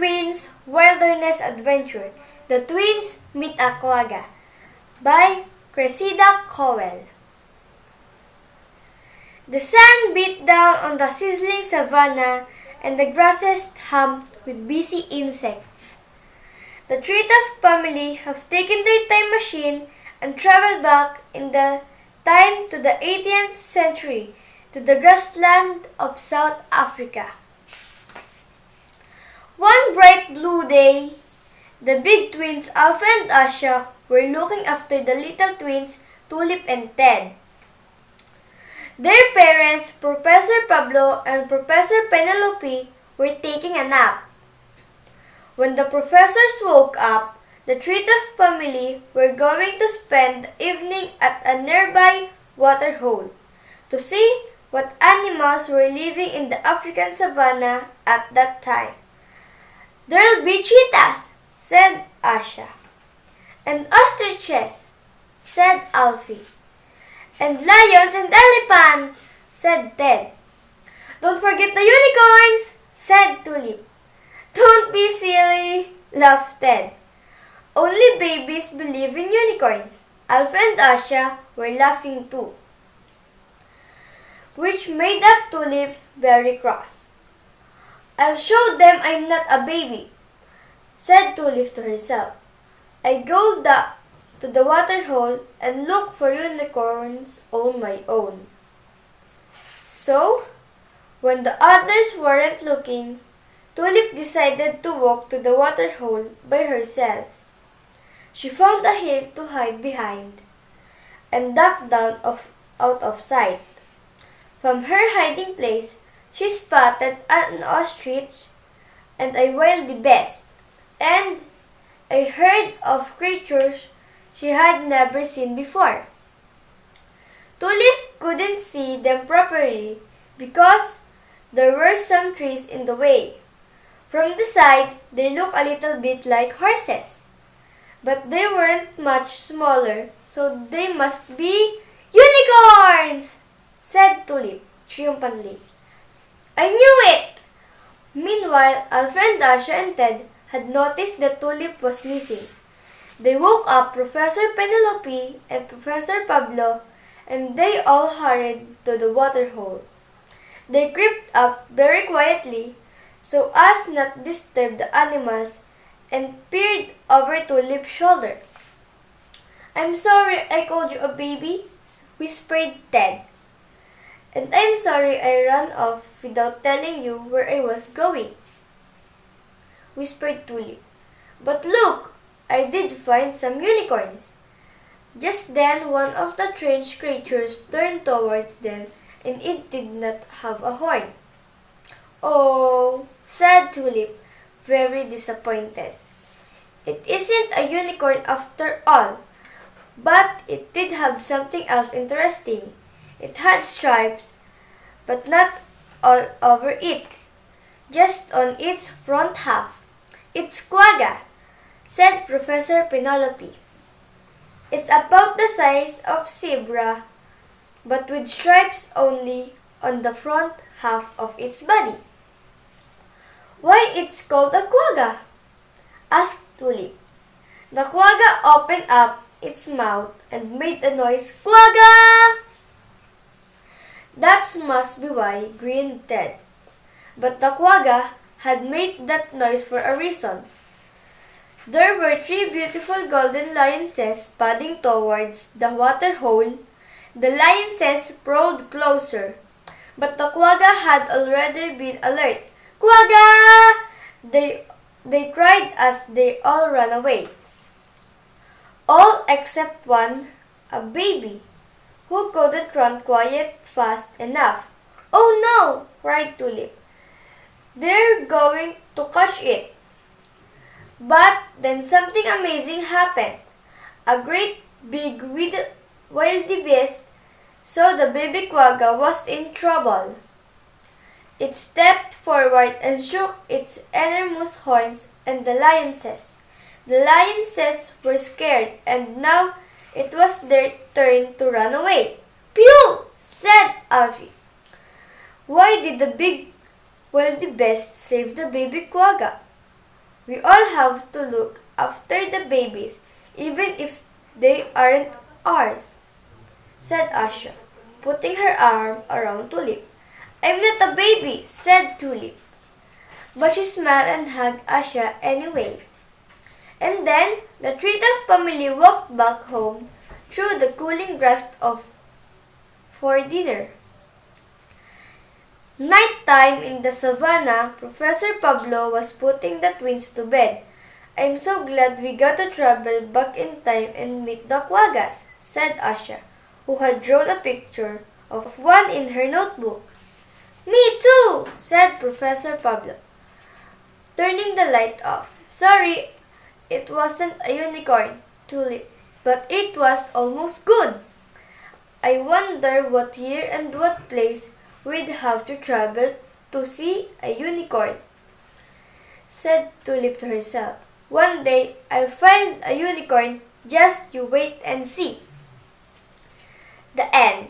Twins Wilderness Adventure, The Twins Meet a Quagga by Cressida Cowell. The sun beat down on the sizzling savanna and the grasses hummed with busy insects. The Treetough family have taken their time machine and traveled back in the time to the 18th century to the grassland of South Africa. One bright blue day, the big twins Alpha and Asha were looking after the little twins Tulip and Ted. Their parents, Professor Pablo and Professor Penelope, were taking a nap. When the professors woke up, the Treetough family were going to spend the evening at a nearby waterhole to see what animals were living in the African savanna at that time. "There'll be cheetahs," said Asha. "And ostriches," said Alfie. "And lions and elephants," said Ted. "Don't forget the unicorns," said Tulip. "Don't be silly," laughed Ted. "Only babies believe in unicorns." Alfie and Asha were laughing too, which made up Tulip very cross. "I'll show them I'm not a baby," said Tulip to herself. "I go to the waterhole and look for unicorns on my own." So, when the others weren't looking, Tulip decided to walk to the waterhole by herself. She found a hill to hide behind and ducked down out of sight. From her hiding place, she spotted an ostrich and a wildebeest and a herd of creatures she had never seen before. Tulip couldn't see them properly because there were some trees in the way. From the side, they looked a little bit like horses, but they weren't much smaller, so they must be unicorns, said Tulip triumphantly. "I knew it!" Meanwhile, Alfred and Asha and Ted had noticed that Tulip was missing. They woke up Professor Penelope and Professor Pablo, and they all hurried to the waterhole. They crept up very quietly so as not disturb the animals and peered over Tulip's shoulder. "I'm sorry I called you a baby," whispered Ted. "And I'm sorry I ran off without telling you where I was going," whispered Tulip. "But look, I did find some unicorns." Just then one of the strange creatures turned towards them, and it did not have a horn. "Oh," said Tulip, very disappointed. "It isn't a unicorn after all." But it did have something else interesting. It had stripes, but not all over it, just on its front half. "It's quagga," said Professor Penelope. "It's about the size of zebra, but with stripes only on the front half of its body." "Why it's called a quagga?" asked Tulip. "The quagga opened up its mouth and made the noise quagga." "That must be why," grinned Ted. But the quagga had made that noise for a reason. There were 3 beautiful golden lionesses padding towards the waterhole. The lionesses prowled closer, but the quagga had already been alert. "Quagga!" They cried as they all ran away. All except one, a baby, who couldn't run quite fast enough. "Oh no!" cried Tulip. "They're going to catch it." But then something amazing happened. A great big wildebeest saw the baby quagga was in trouble. It stepped forward and shook its enormous horns at the lionesses. The lionesses were scared, and now it was their turn to run away. "Pew!" said Alfie. "Why did the big wildebeest save the baby quagga?" We all have to look after the babies, even if they aren't ours, said Asha, putting her arm around Tulip. I'm not a baby, said Tulip. But she smiled and hugged Asha anyway. And then the Treetoff family walked back home through the cooling grass for dinner. Nighttime in the savannah, Professor Pablo was putting the twins to bed. I'm so glad we got to travel back in time and meet the quaggas, said Asha, who had drawn a picture of one in her notebook. Me too, said Professor Pablo, turning the light off. Sorry, it wasn't a unicorn, Tulip, but it was almost good. I wonder what year and what place we'd have to travel to see a unicorn, said Tulip to herself. One day I'll find a unicorn, just you wait and see. The end.